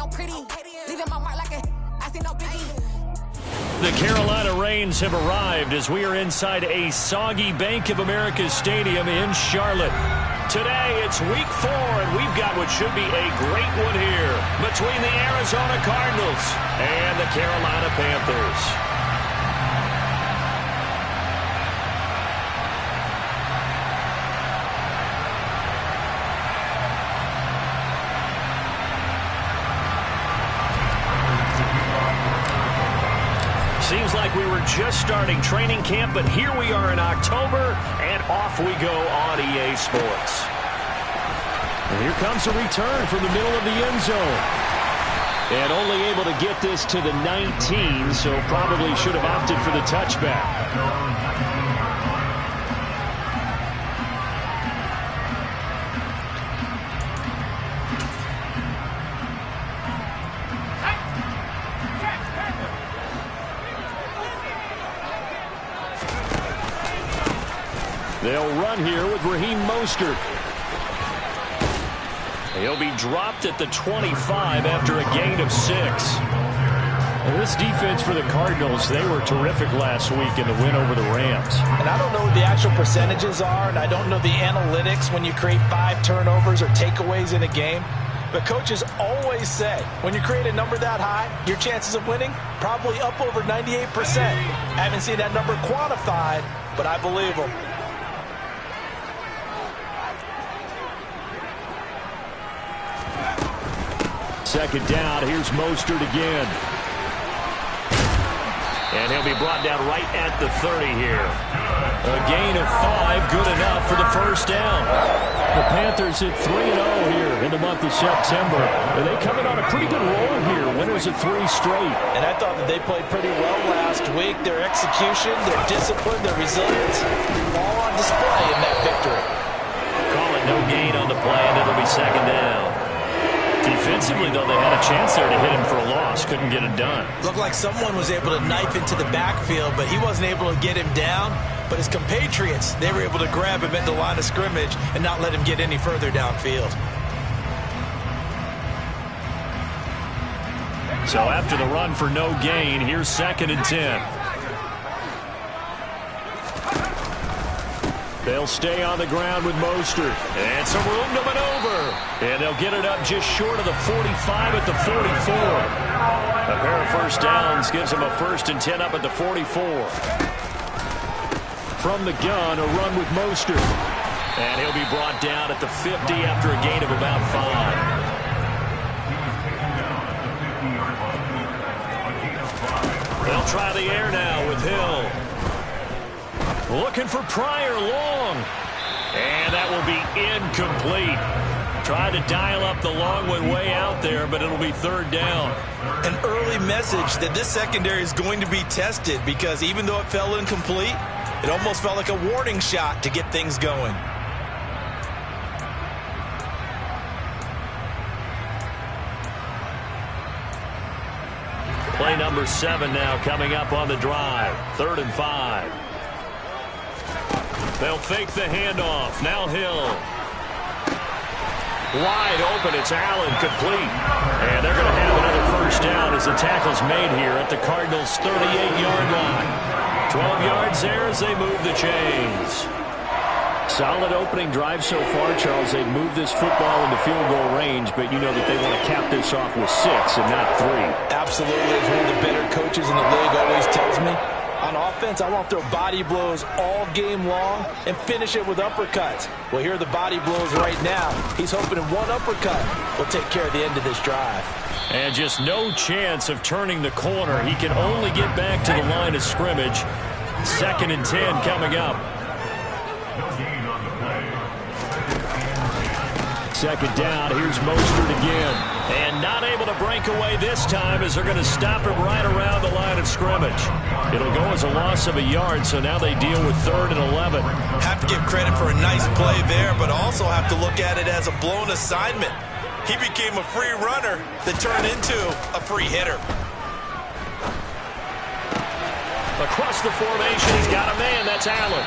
I'm pretty. Leaving my mark like I see no biggie. The Carolina Rains have arrived as we are inside a soggy Bank of America Stadium in Charlotte. Today, it's week 4, and we've got what should be a great one here between the Arizona Cardinals and the Carolina Panthers. Seems like we were just starting training camp, but here we are in October, and off we go on EA Sports. And here comes a return from the middle of the end zone. And only able to get this to the 19, so probably should have opted for the touchback. They'll run here with Raheem Mostert. He'll be dropped at the 25 after a gain of 6. And this defense for the Cardinals, they were terrific last week in the win over the Rams. And I don't know what the actual percentages are, and I don't know the analytics when you create 5 turnovers or takeaways in a game. But coaches always say, when you create a number that high, your chances of winning probably up over 98%. I haven't seen that number quantified, but I believe them. Second down, here's Mostert again. And he'll be brought down right at the 30 here. A gain of 5, good enough for the first down. The Panthers at 3-0 here in the month of September. And they come in on a pretty good roll here, winners of 3 straight. And I thought that they played pretty well last week. Their execution, their discipline, their resilience, all on display in that victory. Call it no gain on the play, and it'll be second down. Defensively, though, they had a chance there to hit him for a loss. Couldn't get it done. Looked like someone was able to knife into the backfield, but he wasn't able to get him down. But his compatriots, they were able to grab him at the line of scrimmage and not let him get any further downfield. So after the run for no gain, here's 2nd and 10. They'll stay on the ground with Mostert. And some room to maneuver. And they'll get it up just short of the 45 at the 44. A pair of first downs gives them a 1st and 10 up at the 44. From the gun, a run with Mostert. And he'll be brought down at the 50 after a gain of about 5. They'll try the air now with Hill. Looking for Pryor long. And that will be incomplete. Tried to dial up the long one way out there, but it'll be 3rd down. An early message that this secondary is going to be tested because even though it fell incomplete, it almost felt like a warning shot to get things going. Play number 7 now coming up on the drive. 3rd and 5. They'll fake the handoff. Now Hill. Wide open. It's Allen, complete. And they're going to have another first down as the tackle's made here at the Cardinals' 38-yard line. 12 yards there as they move the chains. Solid opening drive so far, Charles. They've moved this football into field goal range, but you know that they want to cap this off with 6 and not 3. Absolutely. As one of the better coaches in the league always tells me, on offense, I want to throw body blows all game long and finish it with uppercuts. Well, here are the body blows right now. He's hoping in one uppercut will take care of the end of this drive. And just no chance of turning the corner. He can only get back to the line of scrimmage. 2nd and 10 coming up. 2nd down. Here's Mostert again. And not able to break away this time as they're going to stop him right around the line of scrimmage. It'll go as a loss of a yard, so now they deal with 3rd and 11. Have to give credit for a nice play there, but also have to look at it as a blown assignment. He became a free runner that turned into a free hitter. Across the formation, he's got a man. That's Allen.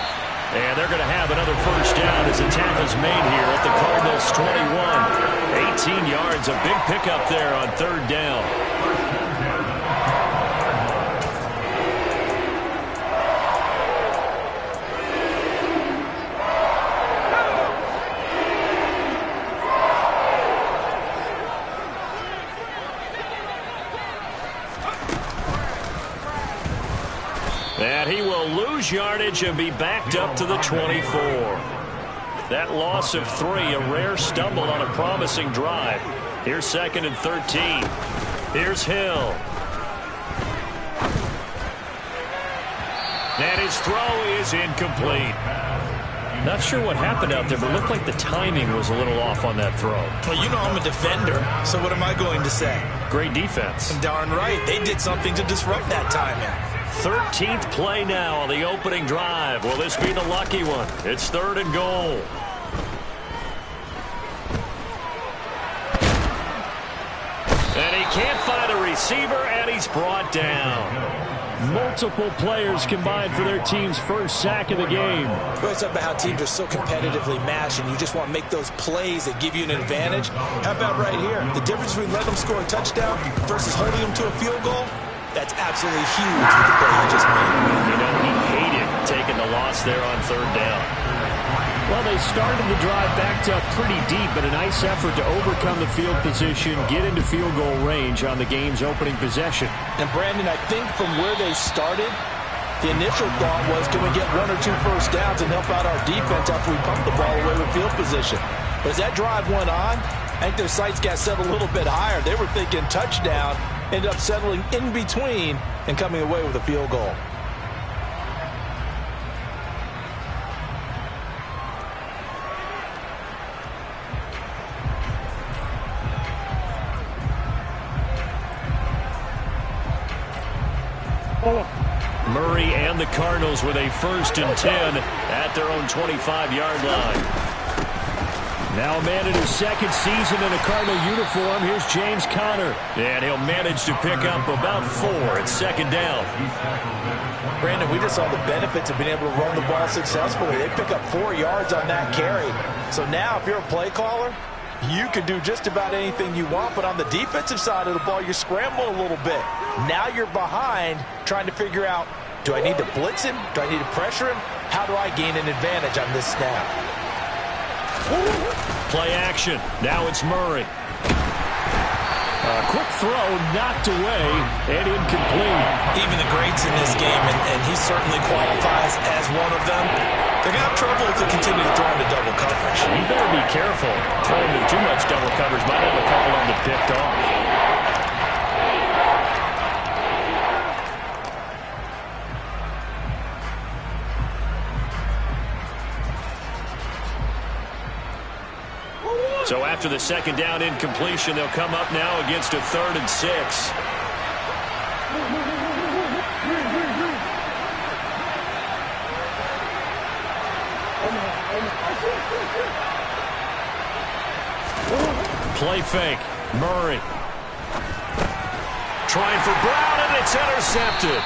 And they're going to have another first down as the tackle's made here at the Cardinals' 21. 18 yards, a big pickup there on third down. And he will lose yardage and be backed up to the 24. That loss of 3, a rare stumble on a promising drive. Here's 2nd and 13. Here's Hill. And his throw is incomplete. Not sure what happened out there, but it looked like the timing was a little off on that throw. Well, you know I'm a defender, so what am I going to say? Great defense. Darn right. They did something to disrupt that timing. 13th play now on the opening drive. Will this be the lucky one? It's 3rd and goal. And he can't find a receiver, and he's brought down. Multiple players combined for their team's first sack of the game. We always talk about how teams are so competitively matched, and you just want to make those plays that give you an advantage. How about right here? The difference between letting them score a touchdown versus holding them to a field goal? That's absolutely huge with the play he just made. You know, he hated taking the loss there on third down. Well, they started the drive backed up pretty deep, but a nice effort to overcome the field position, get into field goal range on the game's opening possession. And, Brandon, I think from where they started, the initial thought was, can we get 1 or 2 first downs and help out our defense after we pump the ball away with field position? But as that drive went on, I think their sights got set a little bit higher. They were thinking touchdown, ended up settling in between and coming away with a field goal. Murray and the Cardinals with a 1st and 10 at their own 25-yard line. Now a man in his 2nd season in a Cardinal uniform. Here's James Conner. And he'll manage to pick up about 4 at 2nd down. Brandon, we just saw the benefits of being able to run the ball successfully. They pick up 4 yards on that carry. So now if you're a play caller, you can do just about anything you want, but on the defensive side of the ball, you're scrambling a little bit. Now you're behind trying to figure out, do I need to blitz him? Do I need to pressure him? How do I gain an advantage on this snap? Play action. Now it's Murray. A quick throw knocked away and incomplete. Even the greats in this game, and he certainly qualifies as one of them, they're going to have trouble if they continue to throw into double coverage. You better be careful. Throwing into too much double coverage might have a couple of them picked off. So after the 2nd down incompletion, they'll come up now against a 3rd and 6. Play fake. Murray. Trying for Brown, and it's intercepted.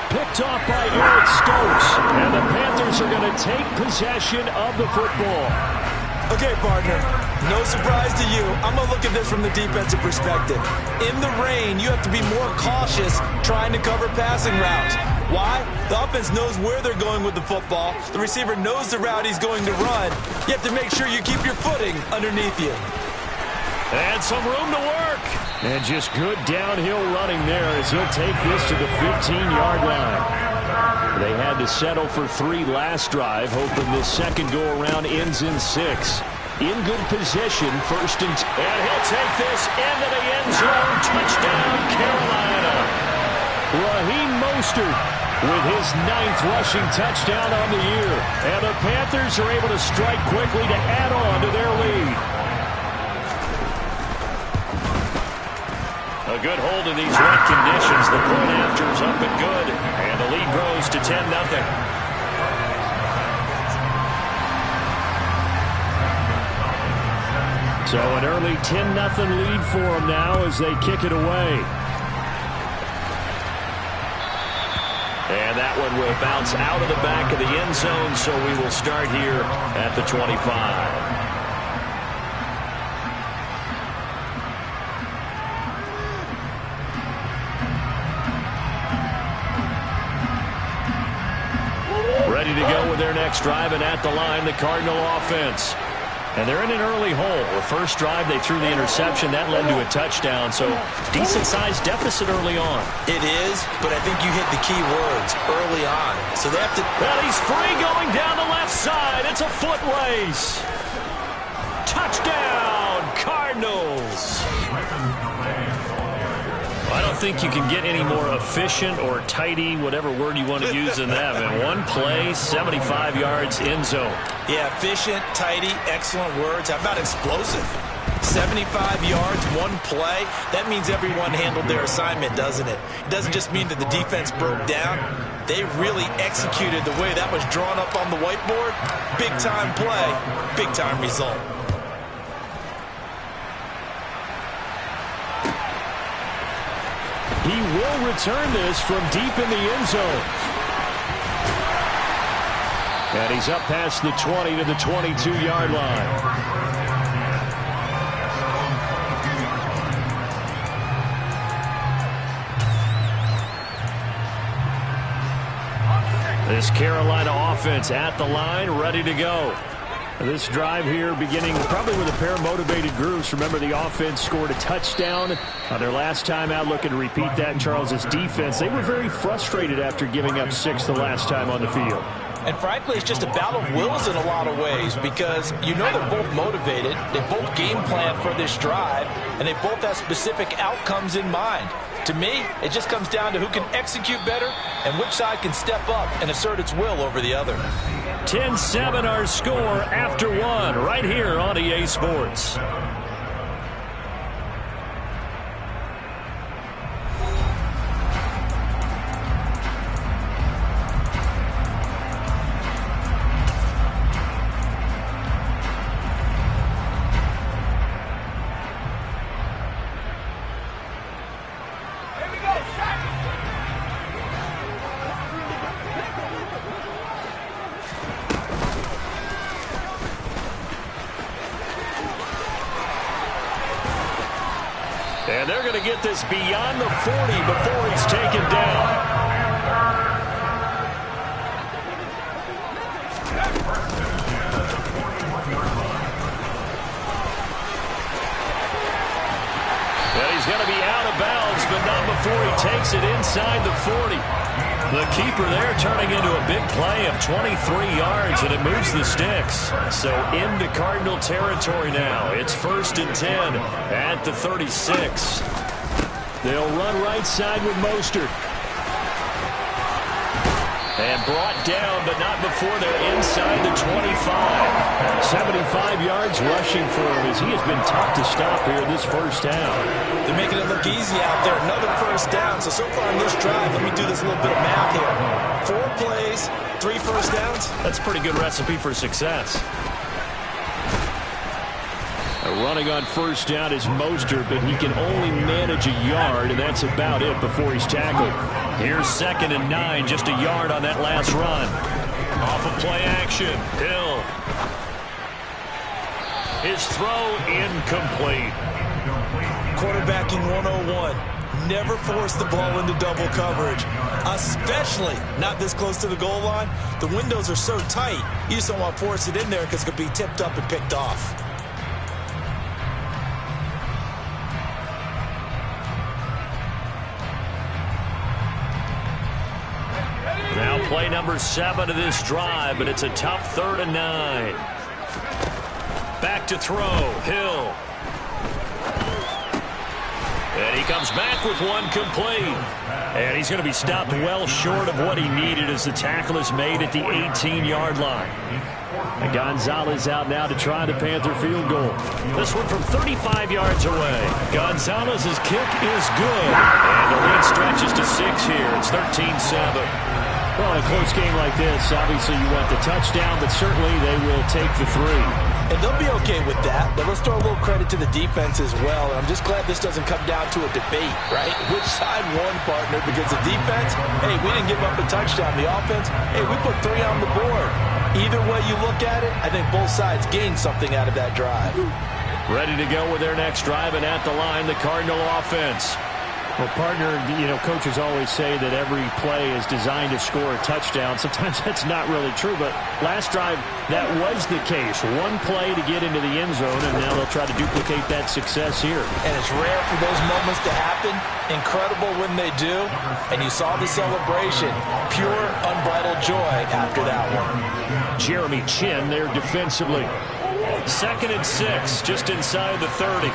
Picked off by Eric Stokes. And the Panthers are going to take possession of the football. Okay, partner, no surprise to you. I'm going to look at this from the defensive perspective. In the rain, you have to be more cautious trying to cover passing routes. Why? The offense knows where they're going with the football. The receiver knows the route he's going to run. You have to make sure you keep your footing underneath you. And some room to work. And just good downhill running there as he'll take this to the 15-yard line. They had to settle for 3 last drive, hoping this second go-around ends in 6. In good position, 1st and 10. And he'll take this into the end zone. Touchdown, Carolina. Raheem Mostert with his 9th rushing touchdown on the year. And the Panthers are able to strike quickly to add on to their lead. A good hold in these wet conditions. The point after is up and good. And the lead grows to 10-0. So an early 10-0 lead for them now as they kick it away. And And that one will bounce out of the back of the end zone, so we will start here at the 25. Ready to go with their next drive, and at the line, the Cardinal offense. And they're in an early hole. The first drive, they threw the interception. That led to a touchdown, so decent-sized deficit early on. It is, but I think you hit the key words, early on. So they have to... Well, he's free going down the left side. It's a foot race. Touchdown, Cardinals. I don't think you can get any more efficient or tidy, whatever word you want to use in that. And one play, 75 yards, end zone. Yeah, efficient, tidy, excellent words. How about explosive? 75 yards, one play. That means everyone handled their assignment, doesn't it? It doesn't just mean that the defense broke down. They really executed the way that was drawn up on the whiteboard. Big-time play, big-time result. He will return this from deep in the end zone. And he's up past the 20 to the 22-yard line. This Carolina offense at the line, ready to go. This drive here beginning probably with a pair of motivated groups. Remember, the offense scored a touchdown on their last time out. Looking to repeat that in Charles's defense. They were very frustrated after giving up 6 the last time on the field. And frankly, it's just a battle of wills in a lot of ways because you know they're both motivated. They both game plan for this drive, and they both have specific outcomes in mind. To me, it just comes down to who can execute better and which side can step up and assert its will over the other. 10-7 our score after one right here on EA Sports. And they're going to get this beyond the 40 before he's taken down. And he's going to be out of bounds, but not before he takes it inside the 40. The keeper there turning into a big play of 23 yards, and it moves the sticks. So into Cardinal territory now. It's 1st and 10 at the 36. They'll run right side with Mostert. And brought down, but not before they're inside the 25. 75 yards rushing for him as he has been tough to stop here this first down. They're making it look easy out there. Another first down. So far in this drive, let me do this little bit of math here. 4 plays, 3 first downs. That's a pretty good recipe for success. Running on first down is Mostert, but he can only manage a yard, and that's about it before he's tackled. Here's 2nd and 9, just a yard on that last run. Off of play action, Hill. His throw incomplete. Quarterbacking 101. Never force the ball into double coverage, especially not this close to the goal line. The windows are so tight, you just don't want to force it in there because it could be tipped up and picked off. Now play number 7 of this drive, but it's a tough 3rd and 9. Back to throw, Hill. And he comes back with one complete. And he's going to be stopped well short of what he needed as the tackle is made at the 18-yard line. And Gonzalez out now to try the Panther field goal. This one from 35 yards away. Gonzalez's kick is good. And the lead stretches to 6 here. It's 13-7. Well, in a close game like this, obviously you want the touchdown, but certainly they will take the 3. And they'll be okay with that, but let's throw a little credit to the defense as well. And I'm just glad this doesn't come down to a debate, right? Which side won, partner? Because the defense, hey, we didn't give up a touchdown. The offense, hey, we put 3 on the board. Either way you look at it, I think both sides gained something out of that drive. Ready to go with their next drive, and at the line, the Cardinal offense. Well, partner, coaches always say that every play is designed to score a touchdown. Sometimes that's not really true, but last drive, that was the case. One play to get into the end zone, and now they'll try to duplicate that success here. And it's rare for those moments to happen. Incredible when they do. And you saw the celebration. Pure, unbridled joy after that one. Jeremy Chin there defensively. 2nd and 6, just inside the 30.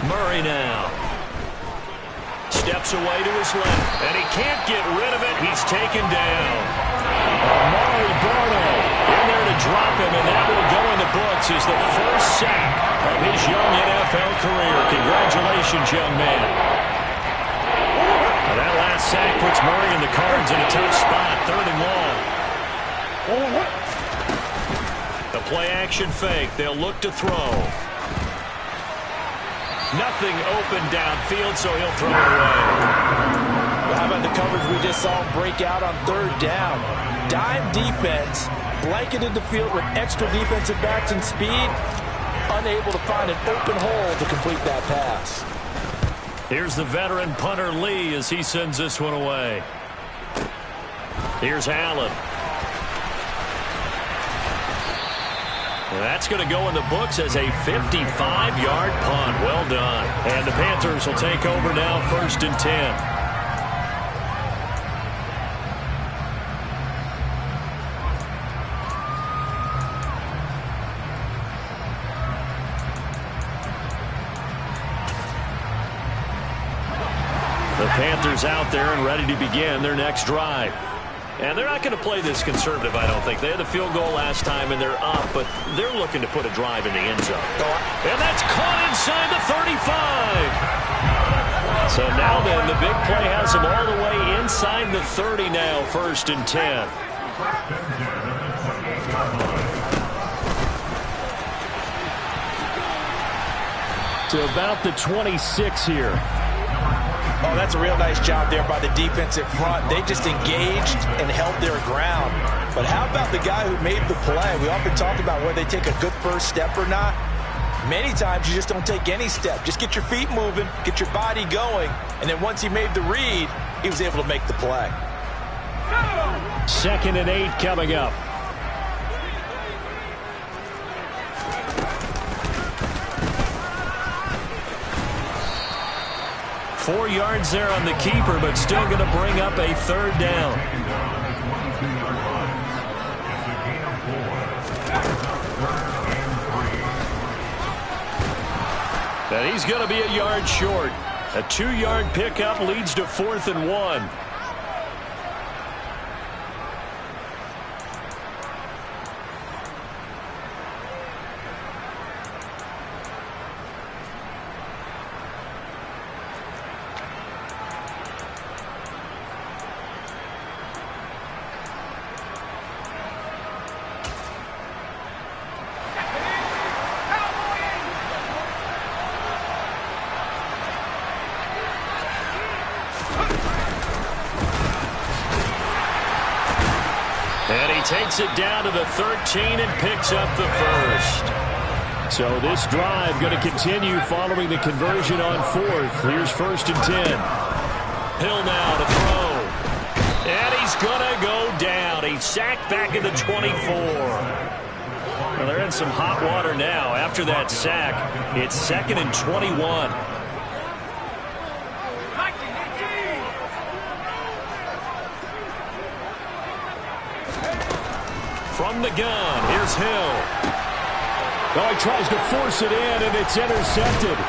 Murray now. Steps away to his left, and he can't get rid of it. He's taken down. Amari Barno in there to drop him, and that will go in the books as the first sack of his young NFL career. Congratulations, young man. Now that last sack puts Murray and the Cards in a tough spot, 3rd and long. The play-action fake. They'll look to throw. Nothing open downfield, so he'll throw it away. Well, how about the coverage we just saw him break out on 3rd down? Dime defense, blanketed the field with extra defensive backs and speed, unable to find an open hole to complete that pass. Here's the veteran punter Lee as he sends this one away. Here's Allen. That's going to go in the books as a 55-yard punt. Well done. And the Panthers will take over now, 1st and 10. The Panthers out there and ready to begin their next drive. And they're not going to play this conservative, I don't think. They had a field goal last time, and they're up, but they're looking to put a drive in the end zone. And that's caught inside the 35. So now then, the big play has them all the way inside the 30 now, 1st and 10. To about the 26 here. Oh, that's a real nice job there by the defensive front. They just engaged and held their ground. But how about the guy who made the play? We often talk about whether they take a good first step or not. Many times you just don't take any step. Just get your feet moving, get your body going, and then once he made the read, he was able to make the play. 2nd and 8 coming up. Four yards there on the keeper, but still going to bring up a 3rd down. And he's going to be a yard short. A 2-yard pickup leads to 4th and 1. And he takes it down to the 13 and picks up the 1st. So this drive going to continue following the conversion on 4th. Here's 1st and 10. Hill now to throw. And he's going to go down. He's sacked back at the 24. Well, they're in some hot water now. After that sack, it's 2nd and 21. From the gun, here's Hill. Oh, he tries to force it in, and it's intercepted.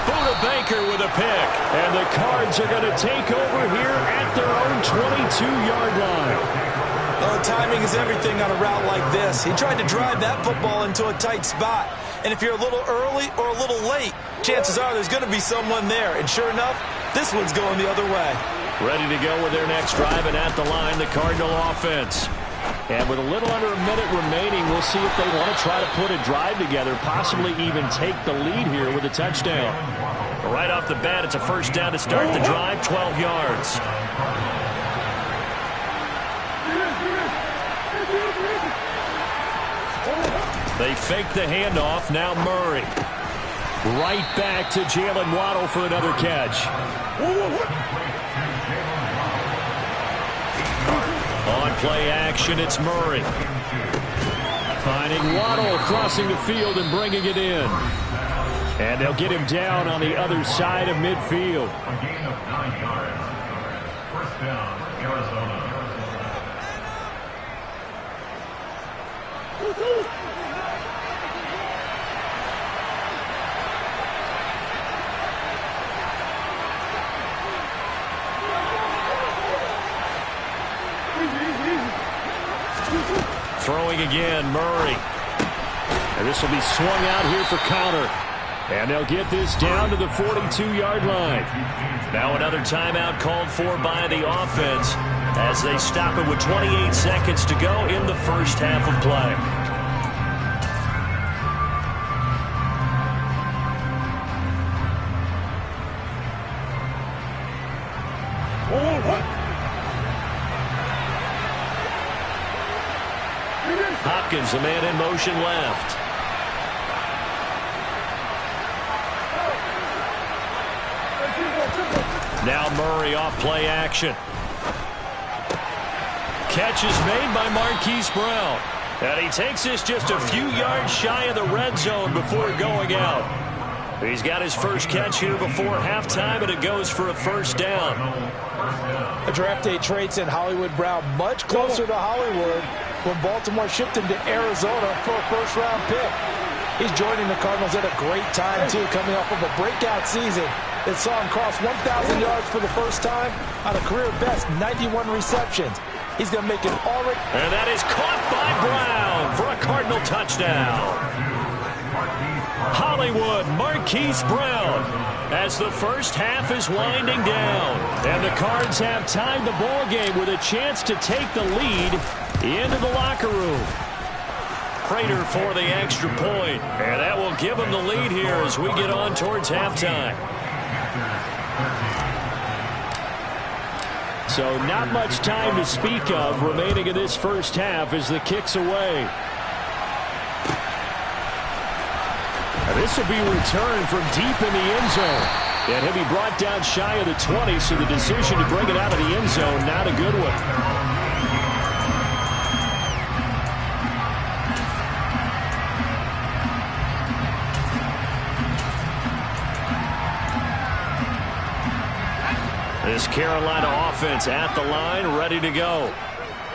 Buda Baker with a pick. And the Cards are going to take over here at their own 22-yard line. Oh, timing is everything on a route like this. He tried to drive that football into a tight spot. And if you're a little early or a little late, chances are there's going to be someone there. And sure enough, this one's going the other way. Ready to go with their next drive, and at the line, the Cardinal offense. And with a little under a minute remaining, we'll see if they want to try to put a drive together, possibly even take the lead here with a touchdown. Right off the bat, it's a first down to start the drive, 12 yards. They fake the handoff. Now Murray. Right back to Jalen Waddle for another catch. On play action, it's Murray. Finding Waddle, crossing the field and bringing it in. And they'll get him down on the other side of midfield. A gain of 9 yards. First down, Arizona. Throwing again, Murray. And this will be swung out here for counter. And they'll get this down to the 42-yard line. Now another timeout called for by the offense as they stop it with 28 seconds to go in the first half of play. Hopkins, a man in motion left. Now Murray off play action. Catch is made by Marquise Brown. And he takes this just a few yards shy of the red zone before going out. He's got his first catch here before halftime, and it goes for a first down. A draft day trade sent Hollywood Brown much closer to Hollywood when Baltimore shipped him to Arizona for a first-round pick. He's joining the Cardinals at a great time, too, coming off of a breakout season that saw him cross 1,000 yards for the first time on a career-best 91 receptions. He's going to make it already. And that is caught by Brown for a Cardinal touchdown. Hollywood, Marquise Brown, as the first half is winding down. And the Cards have tied the ball game with a chance to take the lead into the locker room. Prater for the extra point, and that will give them the lead here as we get on towards halftime. So not much time to speak of remaining in this first half as the kick's away. And this will be returned from deep in the end zone. And he'll be brought down shy of the 20, so the decision to bring it out of the end zone, not a good one. This Carolina offense at the line, ready to go.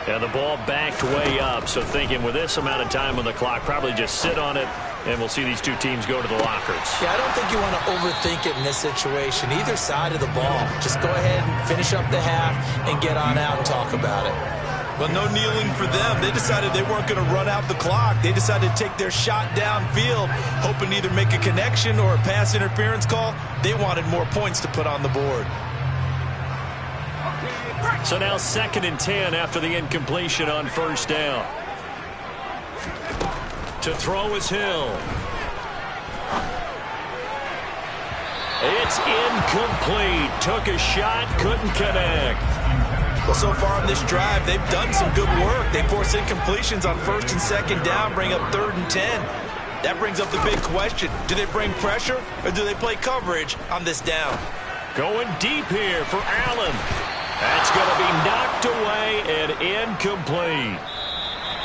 And the ball backed way up, so thinking with this amount of time on the clock, probably just sit on it, and we'll see these two teams go to the lockers. Yeah, I don't think you want to overthink it in this situation. Either side of the ball. Just go ahead and finish up the half and get on out and talk about it. Well, no kneeling for them. They decided they weren't going to run out the clock. They decided to take their shot downfield, hoping to either make a connection or a pass interference call. They wanted more points to put on the board. So now 2nd and 10 after the incompletion on first down. To throw is Hill. It's incomplete. Took a shot, couldn't connect. Well, so far on this drive, they've done some good work. They force incompletions on 1st and 2nd down, bring up 3rd and 10. That brings up the big question. Do they bring pressure or do they play coverage on this down? Going deep here for Allen. That's going to be knocked away and incomplete.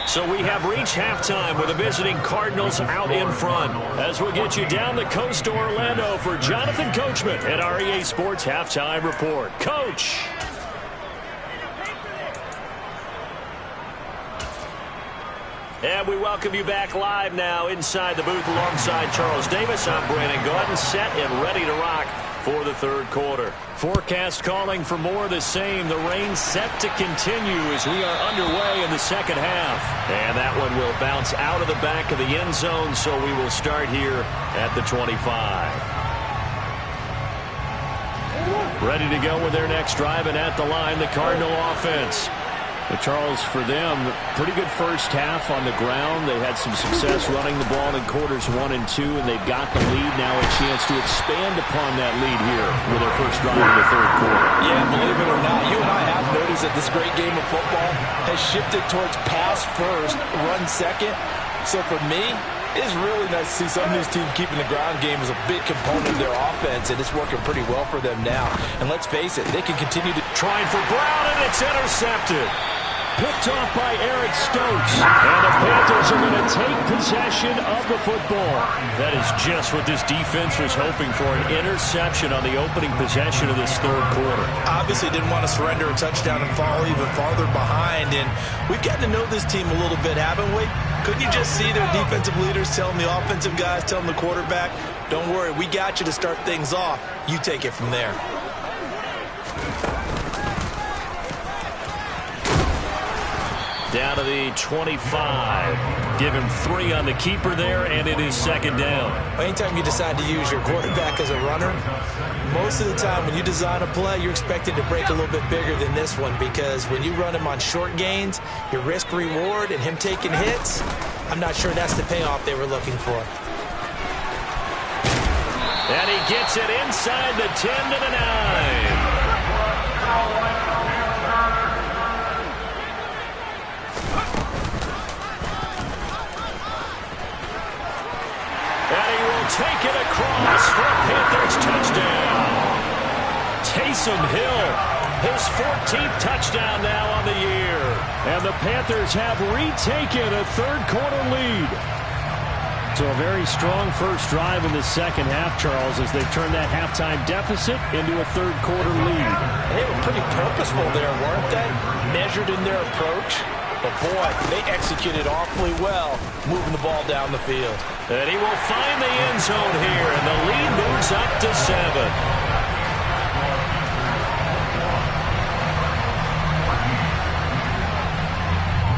So we have reached halftime with the visiting Cardinals out in front. As we'll get you down the coast to Orlando for Jonathan Coachman at our EA Sports Halftime Report. Coach. And we welcome you back live now inside the booth alongside Charles Davis. I'm Brandon Gaudin, set and ready to rock for the third quarter. Forecast calling for more of the same. The rain set to continue as we are underway in the second half. And that one will bounce out of the back of the end zone, so we will start here at the 25. Ready to go with their next drive, and at the line, the Cardinal offense. But Charles, for them, pretty good first half on the ground. They had some success running the ball in quarters 1 and 2, and they've got the lead now, a chance to expand upon that lead here with their first drive in the third quarter. Yeah, believe it or not, you and I have noticed that this great game of football has shifted towards pass first, run second. So for me, it's really nice to see some of these teams keeping the ground game as a big component of their offense, and it's working pretty well for them now. And let's face it, they can continue to... Trying for Brown, and it's intercepted. Picked off by Eric Stokes. And the Panthers are going to take possession of the football. That is just what this defense was hoping for, an interception on the opening possession of this third quarter. Obviously didn't want to surrender a touchdown and fall even farther behind. And we've gotten to know this team a little bit, haven't we? Couldn't you just see their defensive leaders telling the offensive guys, telling the quarterback, don't worry, we got you to start things off. You take it from there. Down to the 25. Give him 3 on the keeper there, and it is second down. Anytime you decide to use your quarterback as a runner, most of the time when you design a play, you're expected to break a little bit bigger than this one, because when you run him on short gains, your risk-reward and him taking hits, I'm not sure that's the payoff they were looking for. And he gets it inside the 10 to the 9. Take it across for a Panthers touchdown. Taysom Hill, his 14th touchdown now on the year. And the Panthers have retaken a third-quarter lead. So a very strong first drive in the second half, Charles, as they've turned that halftime deficit into a third-quarter lead. They were pretty purposeful there, weren't they? Measured in their approach. But, boy, they executed awfully well, moving the ball down the field. And he will find the end zone here, and the lead moves up to 7.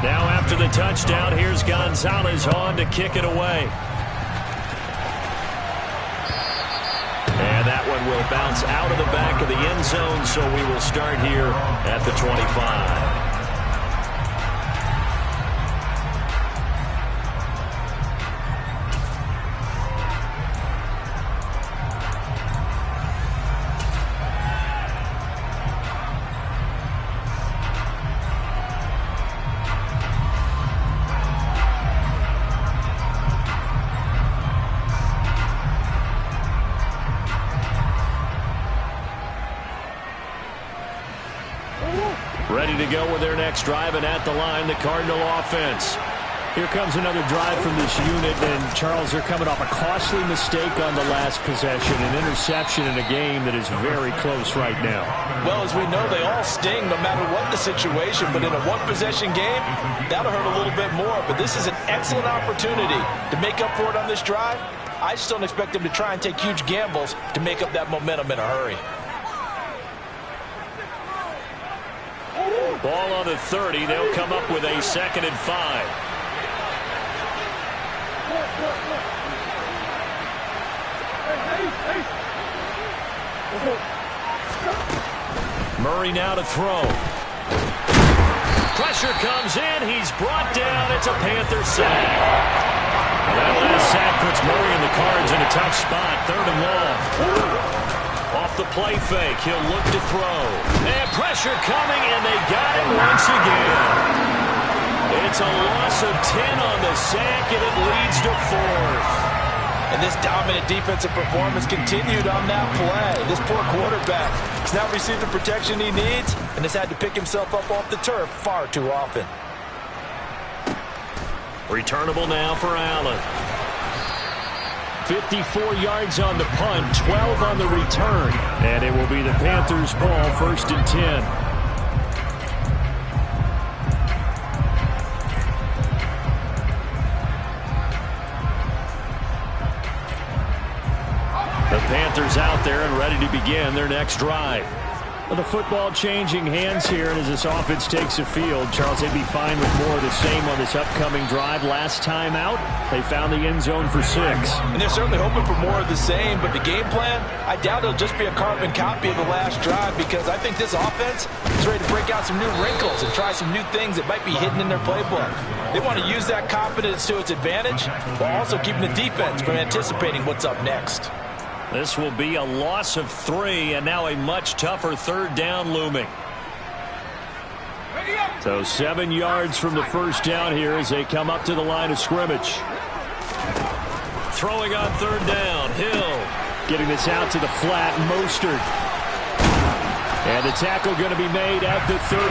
Now after the touchdown, here's Gonzalez on to kick it away. And that one will bounce out of the back of the end zone, so we will start here at the 25. Ready to go with their next drive, and at the line, the Cardinal offense. Here comes another drive from this unit, and Charles, they're coming off a costly mistake on the last possession, an interception in a game that is very close right now. Well, as we know, they all sting no matter what the situation, but in a one-possession game, that'll hurt a little bit more. But this is an excellent opportunity to make up for it on this drive. I just don't expect them to try and take huge gambles to make up that momentum in a hurry. Ball on the 30. They'll come up with a 2nd and 5. Murray now to throw. Pressure comes in. He's brought down. It's a Panther sack. That last sack puts Murray and the Cards in a tough spot. 3rd and long. Off the play fake, he'll look to throw. And pressure coming, and they got him once again. It's a loss of 10 on the sack, and it leads to 4th. And this dominant defensive performance continued on that play. This poor quarterback has not received the protection he needs and has had to pick himself up off the turf far too often. Returnable now for Allen. 54 yards on the punt, 12 on the return. And it will be the Panthers' ball, 1st and 10. The Panthers out there and ready to begin their next drive. Well, the football changing hands here, and as this offense takes the field, Charles, they'd be fine with more of the same on this upcoming drive. Last time out, they found the end zone for 6. And they're certainly hoping for more of the same, but the game plan, I doubt it'll just be a carbon copy of the last drive, because I think this offense is ready to break out some new wrinkles and try some new things that might be hidden in their playbook. They want to use that confidence to its advantage while also keeping the defense from anticipating what's up next. This will be a loss of 3, and now a much tougher third down looming. So 7 yards from the first down here as they come up to the line of scrimmage. Throwing on third down, Hill. Getting this out to the flat, Mostert. And the tackle going to be made at the 38.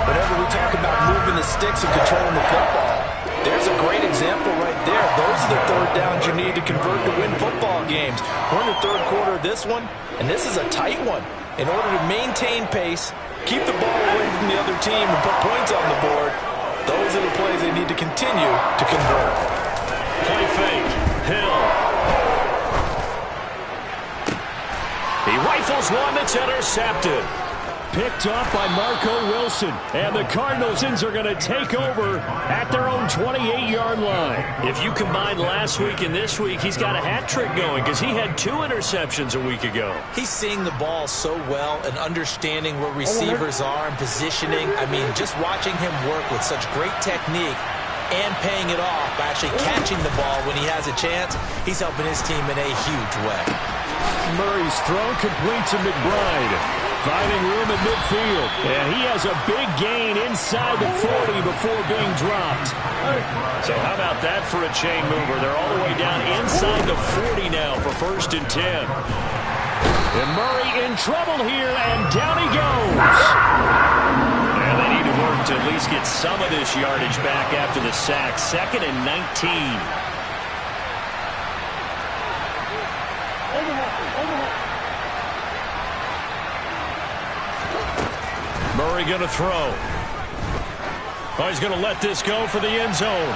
Whenever we talk about moving the sticks and controlling the football, there's a great example right there. Those are the third downs you need to convert to win football games. We're in the third quarter of this one, and this is a tight one. In order to maintain pace, keep the ball away from the other team, and put points on the board, those are the plays they need to continue to convert. Play fake. Hill. He rifles one that's intercepted. Picked off by Marco Wilson. And the Cardinals are going to take over at their own 28-yard line. If you combine last week and this week, he's got a hat trick going because he had 2 interceptions a week ago. He's seeing the ball so well and understanding where receivers are and positioning. I mean, just watching him work with such great technique and paying it off by actually catching the ball when he has a chance, he's helping his team in a huge way. Murray's throw complete to McBride. Finding room at midfield. And he has a big gain inside the 40 before being dropped. So how about that for a chain mover? They're all the way down inside the 40 now for 1st and 10. And Murray in trouble here, and down he goes. And they need to work to at least get some of this yardage back after the sack. 2nd and 19. Murray going to throw. Oh, he's going to let this go for the end zone.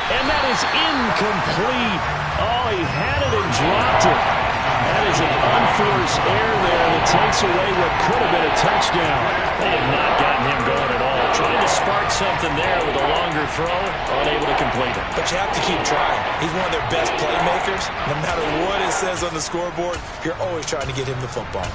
And that is incomplete. Oh, he had it and dropped it. That is an unforced error there that takes away what could have been a touchdown. They have not gotten him going at all. Trying to spark something there with a longer throw, unable to complete it. But you have to keep trying. He's one of their best playmakers. No matter what it says on the scoreboard, you're always trying to get him the football.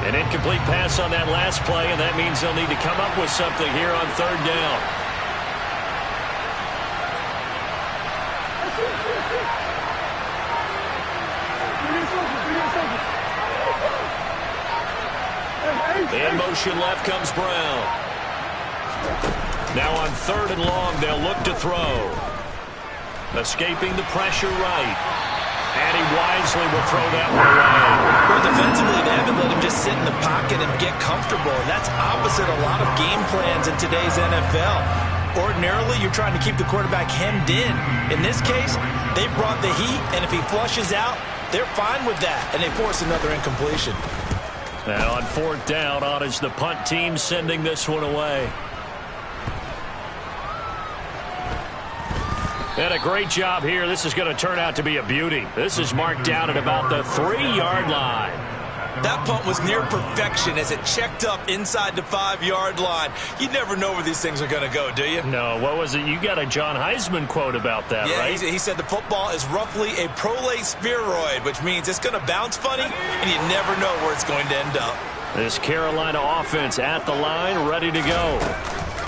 An incomplete pass on that last play, and that means they'll need to come up with something here on third down. In motion left comes Brown. Now on 3rd and long, they'll look to throw. Escaping the pressure right. And he wisely will throw that one away. Well, defensively, they haven't let him just sit in the pocket and get comfortable. And that's opposite a lot of game plans in today's NFL. Ordinarily, you're trying to keep the quarterback hemmed in. In this case, they brought the heat, and if he flushes out, they're fine with that. And they force another incompletion. Now on 4th down, on is the punt team sending this one away. And a great job here. This is going to turn out to be a beauty. This is marked down at about the 3-yard line. That punt was near perfection as it checked up inside the 5-yard line. You never know where these things are going to go, do you? No, what was it? You got a John Heisman quote about that, right? He said the football is roughly a prolate spheroid, which means it's going to bounce funny, and you never know where it's going to end up. This Carolina offense at the line, ready to go.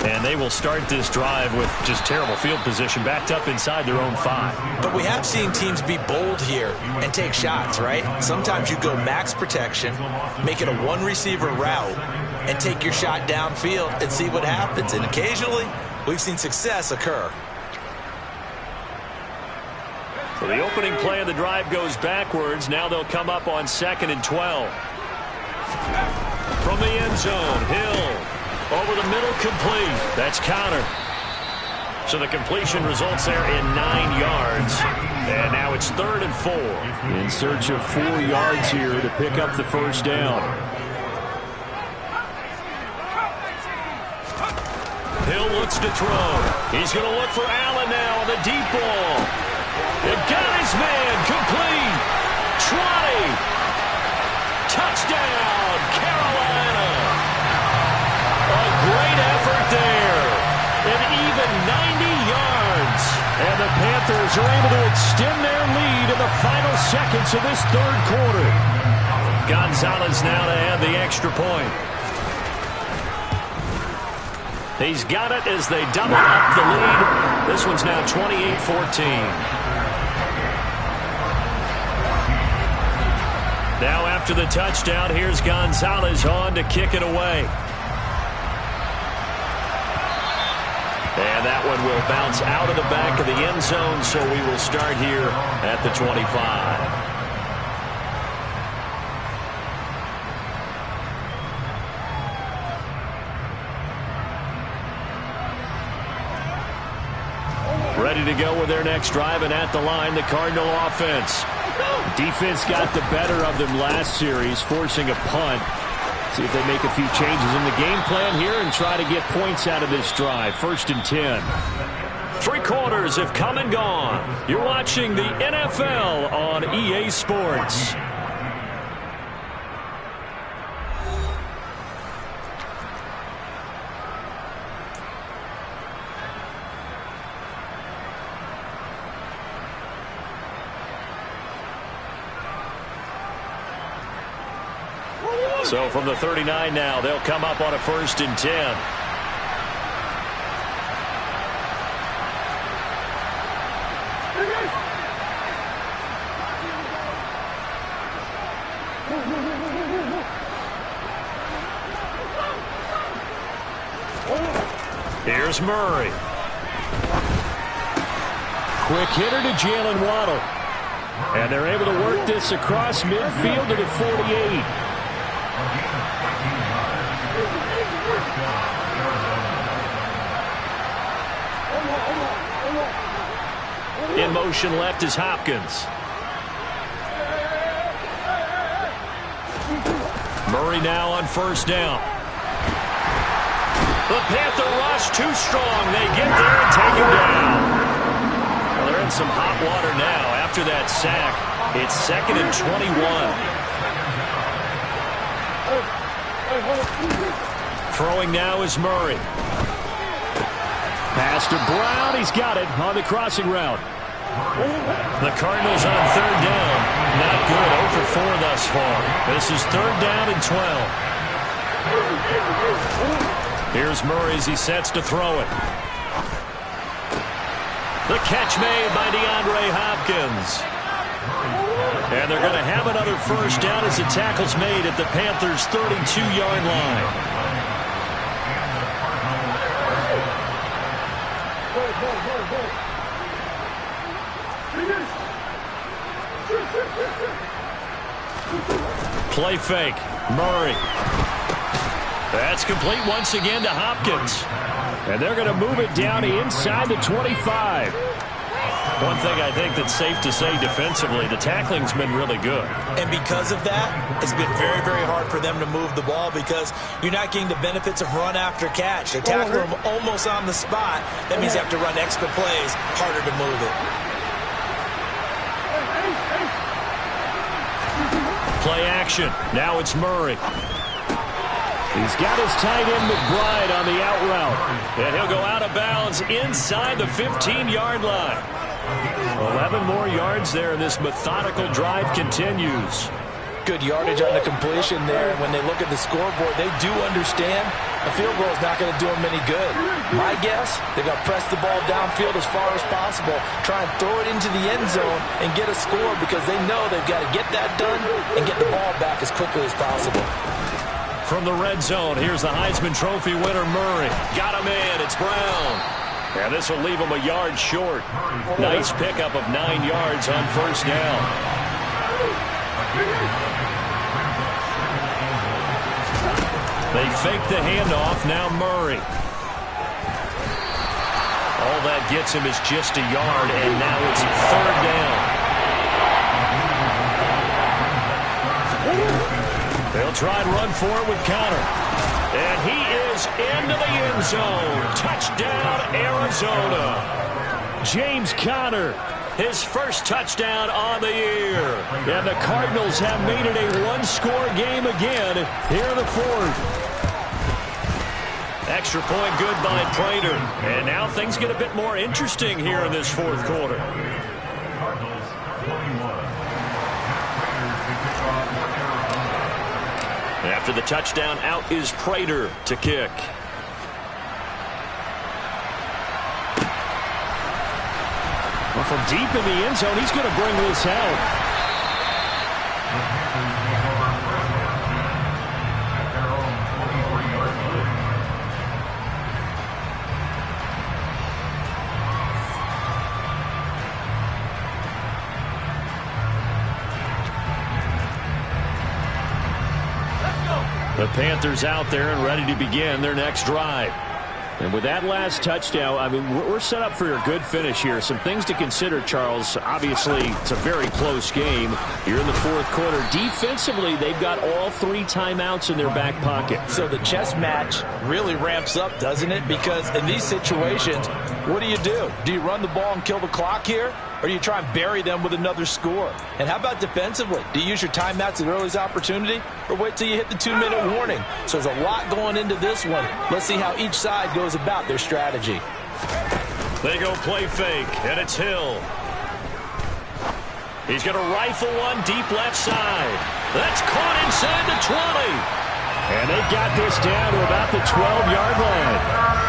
And they will start this drive with just terrible field position, backed up inside their own 5. But we have seen teams be bold here and take shots, right? Sometimes you go max protection, make it a one-receiver route, and take your shot downfield and see what happens. And occasionally, we've seen success occur. So the opening play of the drive goes backwards. Now they'll come up on 2nd and 12. From the end zone, Hill. Over the middle, complete. That's Connor. So the completion results there in 9 yards. And now it's 3rd and 4. In search of 4 yards here to pick up the first down. Hill to throw. He's going to look for Allen now on the deep ball. It got his man. Complete. 20. Touchdown, Carolina. A great effort there. An even 90 yards. And the Panthers are able to extend their lead in the final seconds of this third quarter. Gonzalez now to add the extra point. He's got it as they double up the lead. This one's now 28-14. Now after the touchdown, here's Gonzalez on to kick it away. And that one will bounce out of the back of the end zone, so we will start here at the 25. Ready to go with their next drive, and at the line, the Cardinal offense. Defense got the better of them last series, forcing a punt. See if they make a few changes in the game plan here and try to get points out of this drive. 1st and 10. 3 quarters have come and gone. You're watching the NFL on EA Sports. So from the 39 now, they'll come up on a 1st and 10. Here's Murray. Quick hitter to Jalen Waddle. And they're able to work this across midfield to the 48. In motion left is Hopkins. Murray now on 1st down. The Panther rush too strong. They get there and take him down. Well, they're in some hot water now after that sack. It's 2nd and 21. Throwing now is Murray. Pass to Brown. He's got it on the crossing route. The Cardinals on 3rd down. Not good. 0 for 4 thus far. This is 3rd down and 12. Here's Murray as he sets to throw it. The catch made by DeAndre Hopkins. And they're going to have another 1st down as the tackle's made at the Panthers' 32-yard line. Play fake. Murray. That's complete once again to Hopkins. And they're going to move it down inside the 25. One thing I think that's safe to say defensively, the tackling's been really good. And because of that, it's been very, very hard for them to move the ball because you're not getting the benefits of run after catch. They're tackling them almost on the spot. That means you have to run extra plays, harder to move it. Play action. Now it's Murray. He's got his tight end McBride on the out route. And he'll go out of bounds inside the 15-yard line. 11 more yards there, and this methodical drive continues. Good yardage on the completion there. When they look at the scoreboard, they do understand a field goal is not going to do them any good. My guess, they're going to press the ball downfield as far as possible, try and throw it into the end zone and get a score because they know they've got to get that done and get the ball back as quickly as possible. From the red zone, here's the Heisman Trophy winner, Murray. Got him in. It's Brown. And this will leave him a yard short. Nice pickup of 9 yards on 1st down. They fake the handoff. Now Murray. All that gets him is just a yard, and now it's 3rd down. They'll try and run for it with Connor. And he is into the end zone. Touchdown, Arizona. James Conner, his first touchdown on the year. And the Cardinals have made it a one-score game again here in the fourth. Extra point good by Prater. And now things get a bit more interesting here in this fourth quarter. Cardinals 21. After the touchdown, out is Prater to kick. Well, from deep in the end zone, he's going to bring this out. The Panthers out there and ready to begin their next drive. And with that last touchdown, I mean, we're set up for a good finish here. Some things to consider, Charles. Obviously, it's a very close game. You're in the fourth quarter. Defensively, they've got all 3 timeouts in their back pocket. So the chess match really ramps up, doesn't it? Because in these situations, what do? Do you run the ball and kill the clock here? Or do you try and bury them with another score? And how about defensively? Do you use your timeouts at earliest opportunity? Or wait till you hit the 2-minute warning? So there's a lot going into this one. Let's see how each side goes about their strategy. They go play fake, and it's Hill. He's going to rifle one deep left side. That's caught inside the 20. And they've got this down to about the 12-yard line.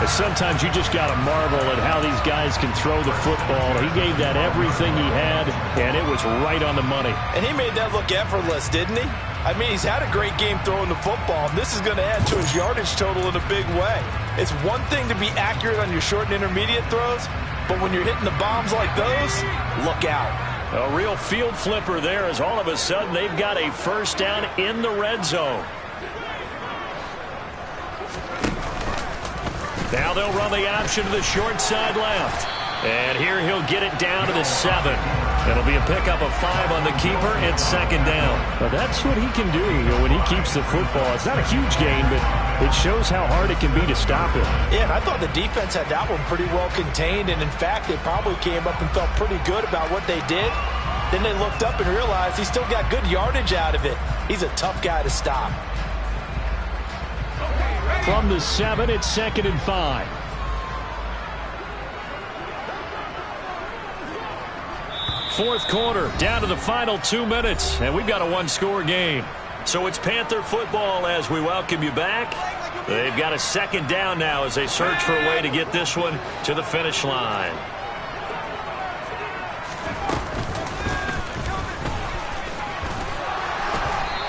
Sometimes you just got to marvel at how these guys can throw the football. He gave that everything he had, and it was right on the money. And he made that look effortless, didn't he? I mean, he's had a great game throwing the football, and this is going to add to his yardage total in a big way. It's one thing to be accurate on your short and intermediate throws, but when you're hitting the bombs like those, look out. A real field flipper there as all of a sudden they've got a first down in the red zone. Now they'll run the option to the short side left. And here he'll get it down to the 7. It'll be a pickup of 5 on the keeper. It's second down. Well, that's what he can do when he keeps the football. It's not a huge gain, but it shows how hard it can be to stop it. Yeah, and I thought the defense had that one pretty well contained. And, in fact, they probably came up and felt pretty good about what they did. Then they looked up and realized he still got good yardage out of it. He's a tough guy to stop. From the 7, it's 2nd and 5. Fourth quarter, down to the final 2 minutes, and we've got a one-score game. So it's Panther football as we welcome you back. They've got a second down now as they search for a way to get this one to the finish line.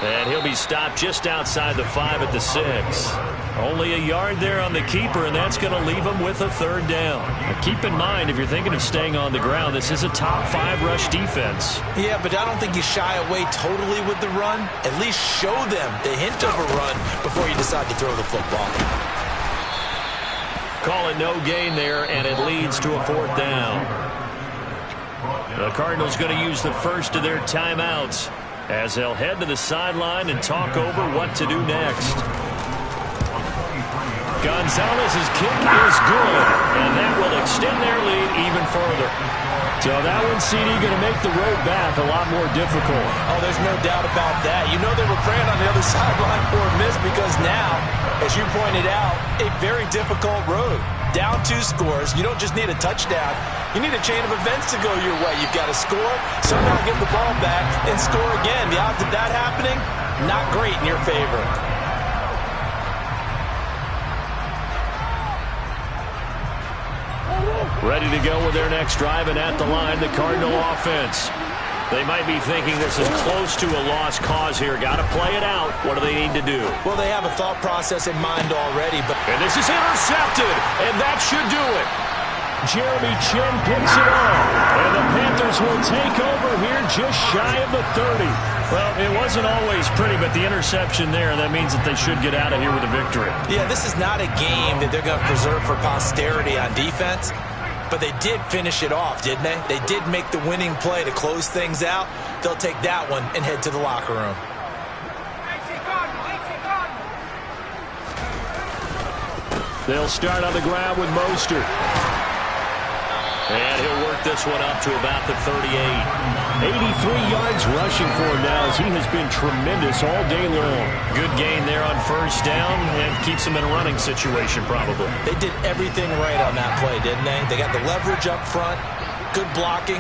And he'll be stopped just outside the 5 at the 6. Only a yard there on the keeper, and that's going to leave him with a third down. Now keep in mind, if you're thinking of staying on the ground, this is a top 5 rush defense. Yeah, but I don't think you shy away totally with the run. At least show them the hint of a run before you decide to throw the football. Call it no gain there, and it leads to a fourth down. The Cardinals going to use the first of their timeouts as they'll head to the sideline and talk over what to do next. Gonzalez's kick is good, and that will extend their lead even further. So that one, CD, going to make the road back a lot more difficult. Oh, there's no doubt about that. You know they were praying on the other sideline for a miss because now, as you pointed out, a very difficult road. Down 2 scores. You don't just need a touchdown. You need a chain of events to go your way. You've got to score, somehow get the ball back, and score again. The odds of that happening, not great in your favor. Ready to go with their next drive, and at the line, the Cardinal offense. They might be thinking this is close to a lost cause here. Got to play it out. What do they need to do? Well, they have a thought process in mind already. And this is intercepted, and that should do it. Jeremy Chin picks it off, and the Panthers will take over here just shy of the 30. Well, it wasn't always pretty, but the interception there, that means that they should get out of here with a victory. Yeah, this is not a game that they're going to preserve for posterity on defense. But they did finish it off, didn't they? They did make the winning play to close things out. They'll take that one and head to the locker room. They'll start on the ground with Mostert. And he'll work this one up to about the 38. 83 yards rushing for him now as he has been tremendous all day long. Good gain there on first down and keeps him in a running situation probably. They did everything right on that play, didn't they? They got the leverage up front, good blocking,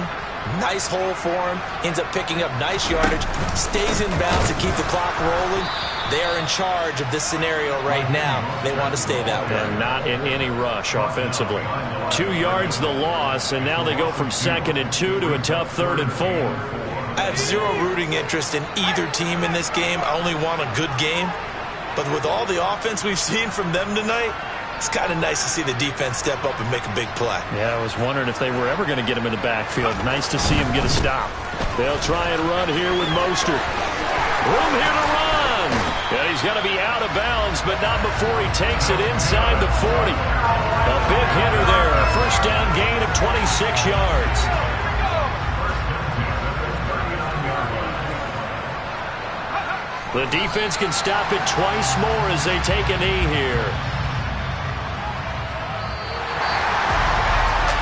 nice hole for him, ends up picking up nice yardage, stays in bounds to keep the clock rolling. They are in charge of this scenario right now. They want to stay that way. And not in any rush offensively. 2 yards the loss, and now they go from 2nd and 2 to a tough 3rd and 4. I have zero rooting interest in either team in this game. I only want a good game. But with all the offense we've seen from them tonight, it's kind of nice to see the defense step up and make a big play. Yeah, I was wondering if they were ever going to get him in the backfield. Nice to see him get a stop. They'll try and run here with Mostert. Room here to run. And he's going to be out of bounds, but not before he takes it inside the 40. A big hitter there. A first down gain of 26 yards. The defense can stop it twice more as they take a knee here.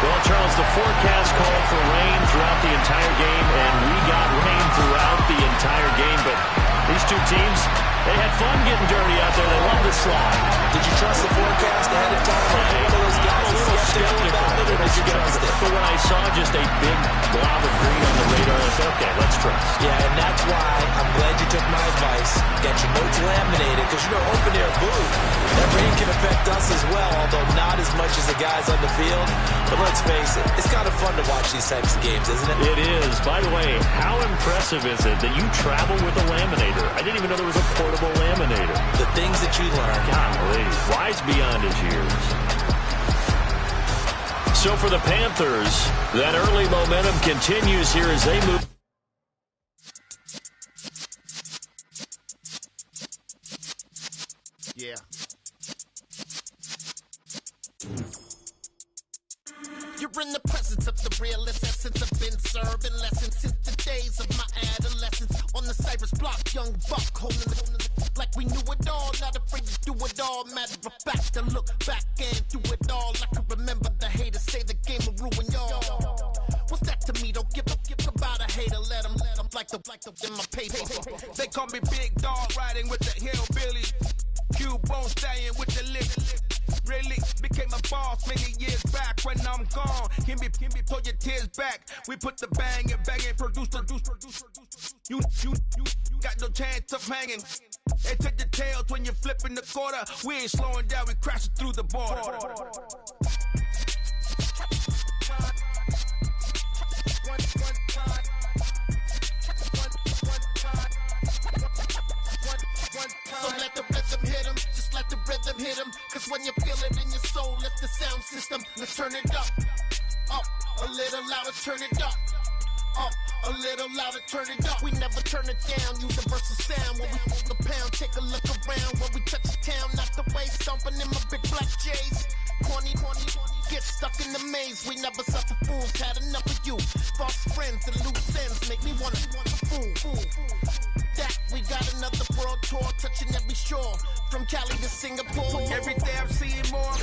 Well, Charles, the forecast called for rain throughout the entire game, and we got rain throughout the entire game. But these two teams, they had fun getting dirty out there. They love the slide. Did you trust the forecast ahead of time? One of those guys a little skeptical about it, or did you trust it? But when I saw just a big blob of green on the radar, I said, okay, let's trust. Yeah, and that's why I'm glad you took my advice. Get your notes laminated, because you know, open air blue, that rain can affect us as well, although not as much as the guys on the field. But let's face it, it's kind of fun to watch these types of games, isn't it? It is. By the way, how impressive is it that you travel with a laminator? I didn't even know there was a portable laminator. The things that you learn. Golly, wise beyond his years. So for the Panthers, that early momentum continues here as they move. Yeah. You're in the presence of the realest essence. I've been serving lessons since the days of my adolescence. On the Cypress block, young buck holding the like we knew it all. Not afraid to do it all. Matter of fact, to look back and do it all. I can remember the haters say the game will ruin y'all. What's that to me? Don't give about a hater. Let them like the in my paper. They call me Big Dog, riding with the hillbillies. Q-Bone staying with the lick. Really became a boss many years back. When I'm gone, can be pull your tears back. We put the bang and produce. You got no chance of hanging. They take the tails when you're flipping the quarter. We ain't slowing down, we crashing through the border. So let the rhythm hit him, just let the rhythm hit him. Cause when you feel it in your soul, lift the sound system. Let's turn it up, a little louder, turn it up. A little louder, turn it up. We never turn it down, universal sound. When we move the pound, take a look around. When we touch the town, not the way, stomping in my big black J's. Corny, get stuck in the maze. We never suffer fools, had enough of you. False friends and loose ends make me wanna fool. That we got another world tour, touching every shore, from Cali to Singapore. Every day I'm seeing more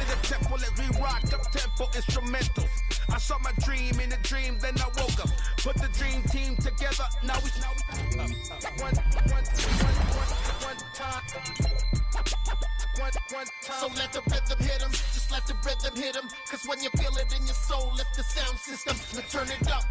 in the temple as we rock up tempo instrumentals. I saw my dream in a dream, then I woke up. Put the dream team together, now we one time. So let the rhythm hit him, just let the rhythm hit him. Cause when you feel it in your soul, lift the sound system. Now turn it up,